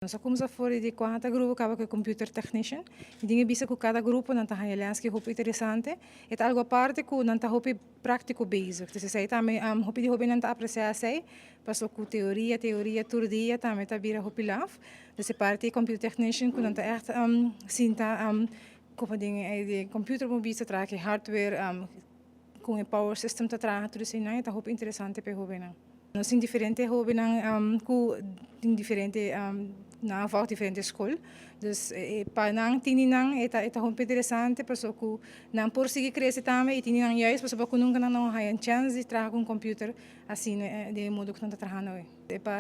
Nós começamos a fora de cada grupo acaba com computer technician. E dinhe bisa que cada grupo não tá aliás que é interessante. É algo à parte que não tá hobby prático basic. Então se também hobby de hobby não tá apreciar sei, passou com teoria todo dia também tá vira hobby love. Então parte computer technician que não tá echt sinta como de computer mobile se traga hardware com o power system tá traga tudo isso não tá hobby interessante para hobby não. Nós temos diferentes hobby com diferente na volta diferente escola. Dus para não tinha não é muito interessante pessoa que não por seguir crescer também e tinha não juist pessoa que nunca não há chance de trabalhar com computer assim de modo que não está trabalhando hoje.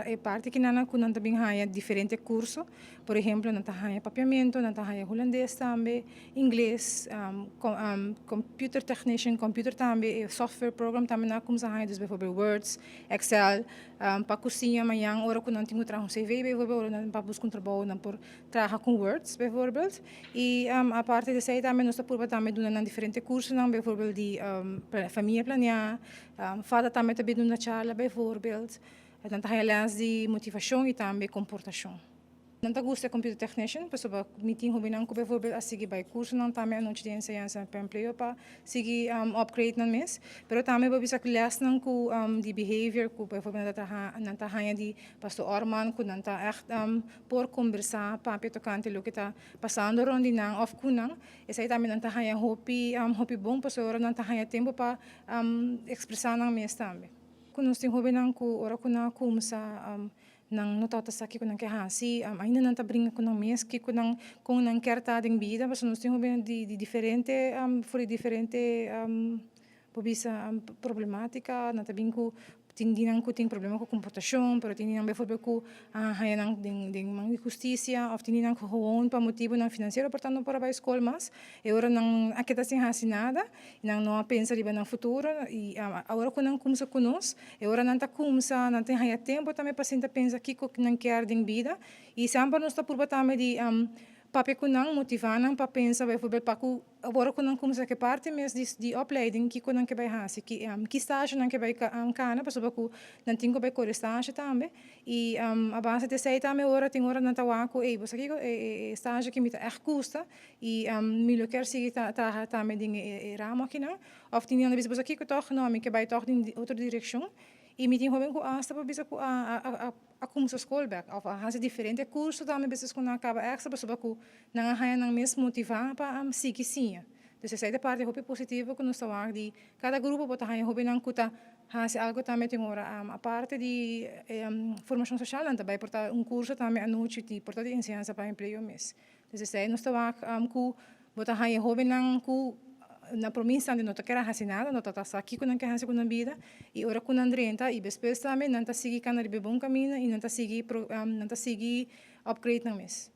É parte que não também há diferente curso, por exemplo não há papiamento, não há holandês também, inglês, computer technician, computer também, software program também não como há dus bijvoorbeeld Words, Excel, para cozinha amanhã hora que não tenho trabalho CV bijvoorbeeld para buscar trabalho não por trabalhar com Words bijvoorbeeld e a parte de sei também nós por também dando diferentes cursos não bijvoorbeeld de família planear, fada também dando na charla bijvoorbeeld. Dan ga je de motivação e também comportação. Não te gusta computer technician, pessoa meeting hobby não bijvoorbeeld a seguir by curso não também a noite de enseñanza para emprego para seguir upgrade não mês, pero também bisa class não com de behavior com bijvoorbeeld não tá hanya de pastor Orman com não tá echt por conversar para tocante lo que tá passando rondi não of com não, essa aí também não tá hanya hobby bom pessoa não tá hanya tempo para expressar não mês também. Kung nós temos hobby nang ko ora ko na kumsa nang notata sa ko nang kehasi ainda não tá brinca com nang mes que com nang kerta ding vida mas nós temos hobby de diferente fora diferente pobisa problemática não tá bem com tindinan ko ting problema com comportação pero tindinan bijvoorbeeld ko haya nang ding mang justicia of tindinan ko gewoon pa motivo nang financeiro portanto para a escola mas e ora nang akita sin nada nang não pensa riba nang futuro e agora ko nang kumsa kunos e ora nang ta kumsa nang tem haya tempo também para sinta pensa kiko nang quer ding vida e sempre nós tá por batame de papi ko nang motivanan para pensar bijvoorbeeld para ku agora ko nang kumsa que parte mes de opleiding que ko nang que vai hasi que estágio nang que vai cana para ku nang tingo vai cor estágio também e a base de sei também ora tem ora nang tawako você aqui estágio que me echt custa e me lo quer seguir tá também ding ramo aqui não of tinha na bisa aqui que toch não me que vai toch em outra direção e me tinha bem com asta para bisa a como se escolhe of a diferente curso também bisa com acaba extra para que não há nang mesmo motivar para seguir sim. Dus essa é a parte hobby positiva que nós estamos de cada grupo pode ter hobby nang kuta hasi algo também tem ora a parte de formação social também portar curso também a noite de portar de ensinança para emprego mês. Dus essa é nós estamos com botar hobby nang ku na promessa de não ter hasi nada, não tá aqui com que hasi com a vida e ora com andrenta e depois também não tá seguir canal de bom caminho e não tá seguir upgrade no mês.